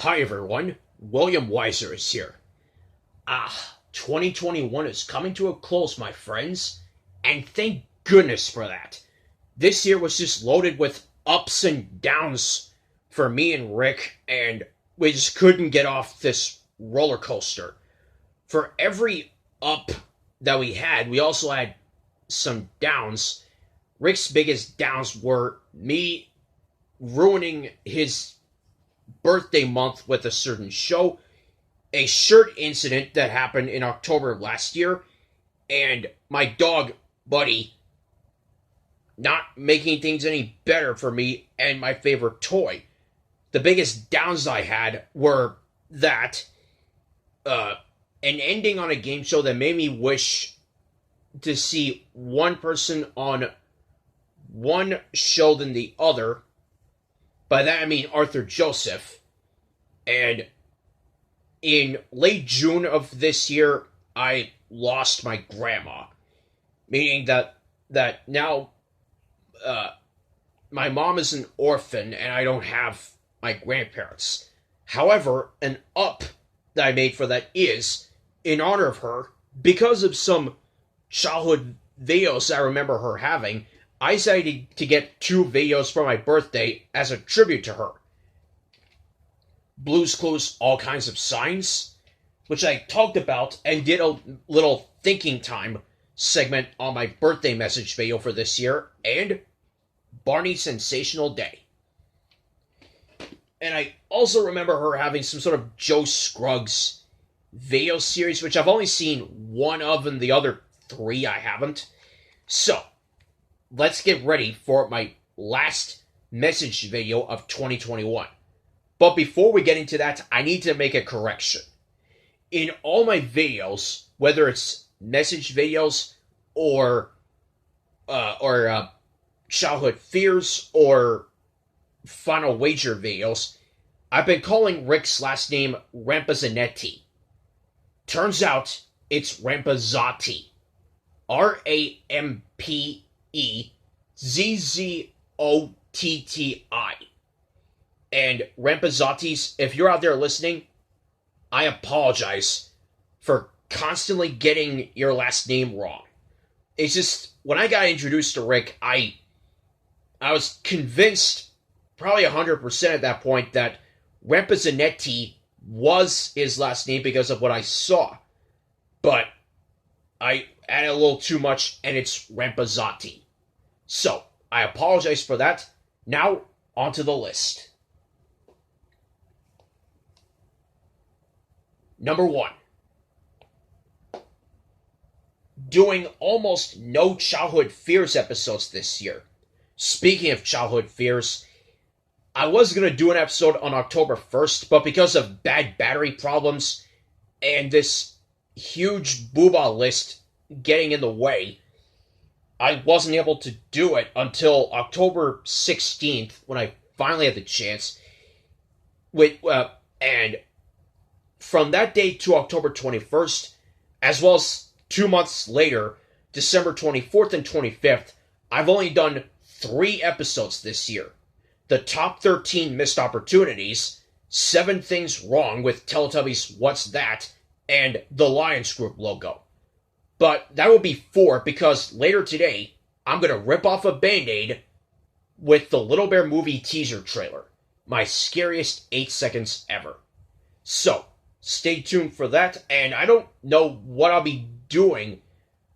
Hi everyone, William Weyser is here. 2021 is coming to a close, my friends, and thank goodness for that. This year was just loaded with ups and downs for me and Rick, and we just couldn't get off this roller coaster. For every up that we had, we also had some downs. Rick's biggest downs were me ruining his birthday month with a certain show, a shirt incident that happened in October of last year, and my dog, Buddy, not making things any better for me and my favorite toy. The biggest downs I had were that, an ending on a game show that made me wish to see one person on one show than the other. By that I mean Arthur Joseph. And in late June of this year, I lost my grandma. Meaning that now my mom is an orphan and I don't have my grandparents. However, an up that I made for that is, in honor of her, because of some childhood videos I remember her having, I decided to get 2 videos for my birthday as a tribute to her. Blue's Clues, All Kinds of Signs, which I talked about and did a little thinking time segment on my birthday message video for this year, and Barney's Sensational Day. And I also remember her having some sort of Joe Scruggs video series, which I've only seen one of, and the other 3 I haven't. So, let's get ready for my last message video of 2021. But before we get into that, I need to make a correction. In all my videos, whether it's message videos or childhood fears or final wager videos, I've been calling Rick's last name Rampazzanetti. Turns out it's Rampazzotti. Rampezzoti. And Rampazzottis, if you're out there listening, I apologize for constantly getting your last name wrong. It's just, when I got introduced to Rick, I was convinced, probably 100% at that point, that Rampazzanetti was his last name because of what I saw. But I added a little too much, and it's Rampazzotti. So, I apologize for that. Now, onto the list. Number 1. Doing almost no childhood fears episodes this year. Speaking of childhood fears, I was going to do an episode on October 1st, but because of bad battery problems and this huge booba list getting in the way, I wasn't able to do it until October 16th, when I finally had the chance. And from that day to October 21st, as well as 2 months later, December 24th and 25th, I've only done 3 episodes this year. The top 13 missed opportunities, 7 things wrong with Teletubbies What's That, and the Lions Group logo. But that will be 4, because later today, I'm going to rip off a Band-Aid with the Little Bear movie teaser trailer. My scariest 8 seconds ever. So, stay tuned for that, and I don't know what I'll be doing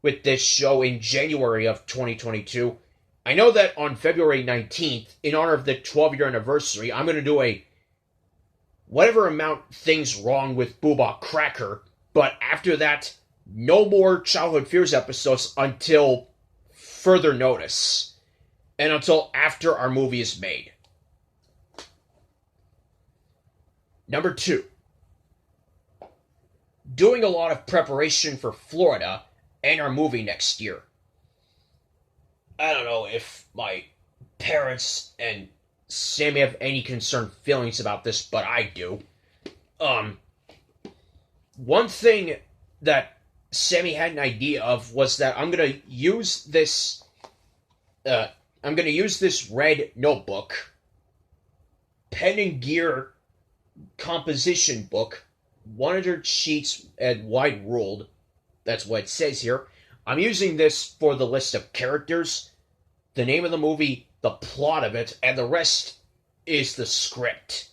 with this show in January of 2022. I know that on February 19th, in honor of the 12-year anniversary, I'm going to do a whatever amount things wrong with Boobah Cracker, but after that, no more Childhood Fears episodes until further notice, and until after our movie is made. Number 2. Doing a lot of preparation for Florida and our movie next year. I don't know if my parents and Sammy have any concerned feelings about this, but I do. One thing that Sammy had an idea of was that I'm gonna use this red notebook, pen and gear composition book, 100 sheets and wide ruled. That's what it says here. I'm using this for the list of characters, the name of the movie, the plot of it, and the rest is the script.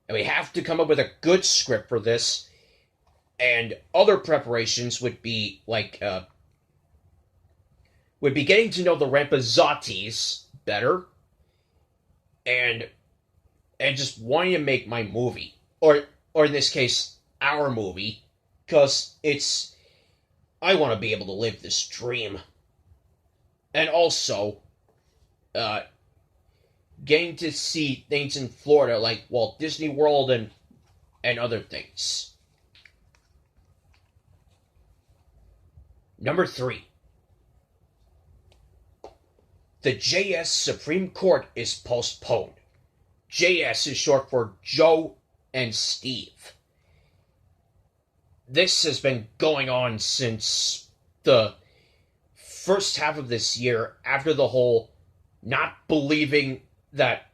And we have to come up with a good script for this. And other preparations would be like would be getting to know the Rampazottis better, and just wanting to make my movie, or in this case, our movie, because I want to be able to live this dream, and also, getting to see things in Florida like Walt Disney World and other things. Number 3. The JS Supreme Court is postponed. JS is short for Joe and Steve. This has been going on since the first half of this year, after the whole not believing that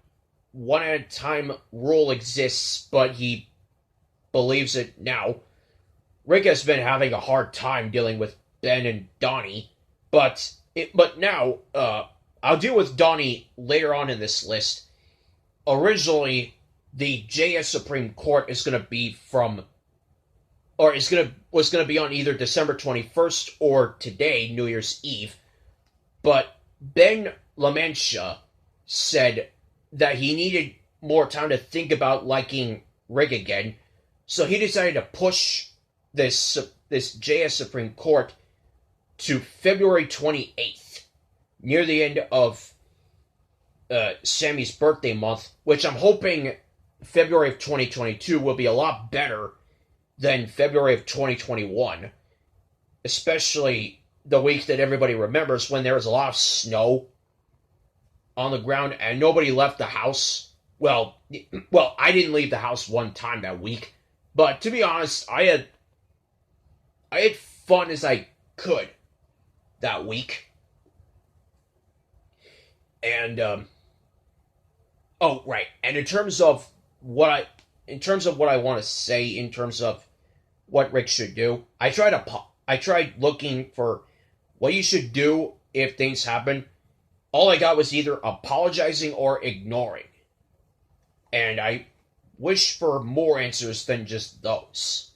one at a time rule exists, but he believes it now. Rick has been having a hard time dealing with Ben and Donny, but now, I'll deal with Donny later on in this list. Originally, the JS Supreme Court is going to be was going to be on either December 21st or today, New Year's Eve. But Ben LaMantia said that he needed more time to think about liking Rick again, so he decided to push this JS Supreme Court to February 28th, near the end of Sammy's birthday month, which I'm hoping February of 2022 will be a lot better than February of 2021, especially the week that everybody remembers when there was a lot of snow on the ground and nobody left the house. Well, I didn't leave the house one time that week, but to be honest, I had fun as I could that week. And oh right, and in terms of what I want to say in terms of what Rick should do, I tried looking for what you should do if things happen. All I got was either apologizing or ignoring. And I wish for more answers than just those.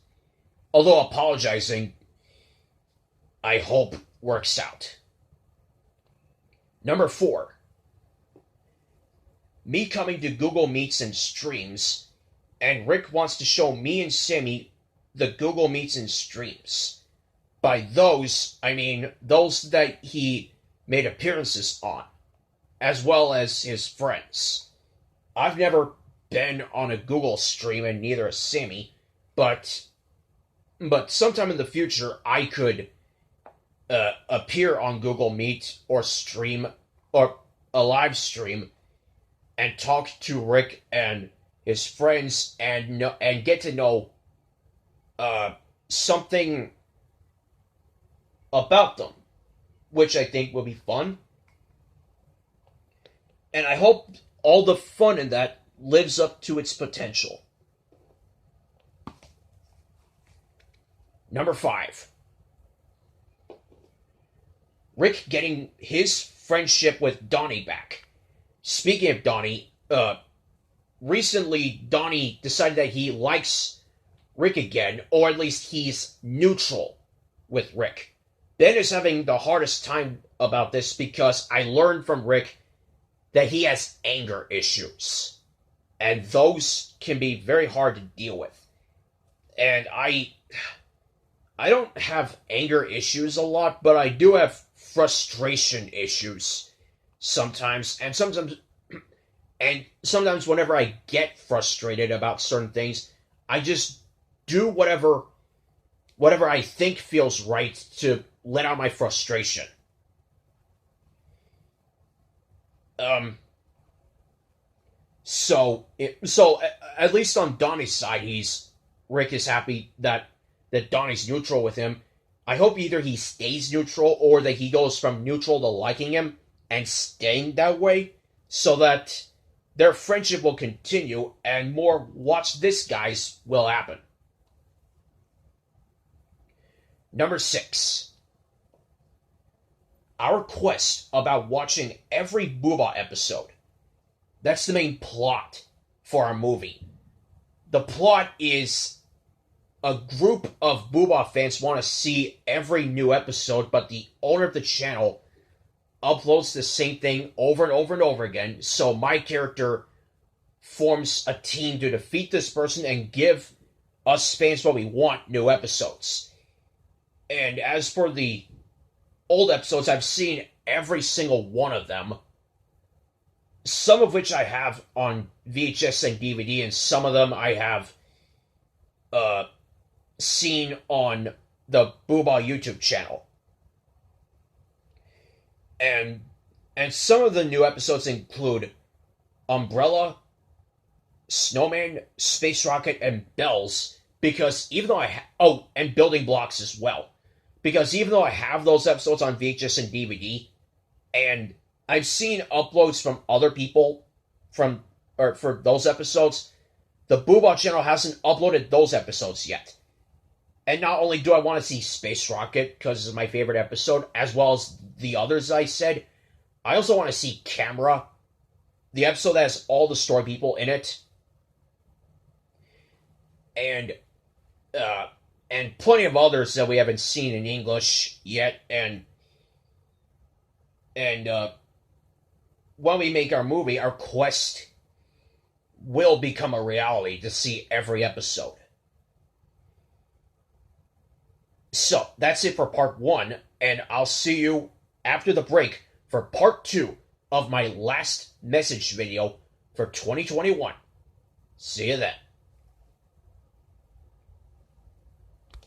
Although apologizing, I hope, works out. Number 4. Me coming to Google Meets and streams, and Rick wants to show me and Sammy the Google Meets and streams. By those, I mean those that he made appearances on, as well as his friends. I've never been on a Google stream, and neither has Sammy, but sometime in the future I could appear on Google Meet or stream, or a live stream, and talk to Rick and his friends and get to know something about them, which I think will be fun. And I hope all the fun in that lives up to its potential. Number 5. Rick getting his friendship with Donny back. Speaking of Donny, recently Donny decided that he likes Rick again, or at least he's neutral with Rick. Ben is having the hardest time about this because I learned from Rick that he has anger issues. And those can be very hard to deal with. And I don't have anger issues a lot, but I do have frustration issues sometimes. And sometimes whenever I get frustrated about certain things, I just do whatever I think feels right to let out my frustration. So at least on Donny's side, Rick is happy that Donny's neutral with him. I hope either he stays neutral or that he goes from neutral to liking him and staying that way, so that their friendship will continue, and more watch this guys will happen. Number 6. Our quest about watching every Booba episode. That's the main plot for our movie. The plot is a group of Booba fans want to see every new episode, but the owner of the channel uploads the same thing over and over and over again, so my character forms a team to defeat this person and give us fans what we want, new episodes. And as for the old episodes, I've seen every single one of them, some of which I have on VHS and DVD, and some of them I have seen on the Booba YouTube channel. And some of the new episodes include Umbrella, Snowman, Space Rocket, and Bells, because even though and Building Blocks as well, because even though I have those episodes on VHS and DVD, and I've seen uploads from other people for those episodes, the Booba channel hasn't uploaded those episodes yet. And not only do I want to see Space Rocket, because it's my favorite episode, as well as the others I said, I also want to see Camera, the episode that has all the story people in it, and plenty of others that we haven't seen in English yet, and when we make our movie, our quest will become a reality to see every episode. So, that's it for part 1, and I'll see you after the break for part 2 of my last message video for 2021. See you then.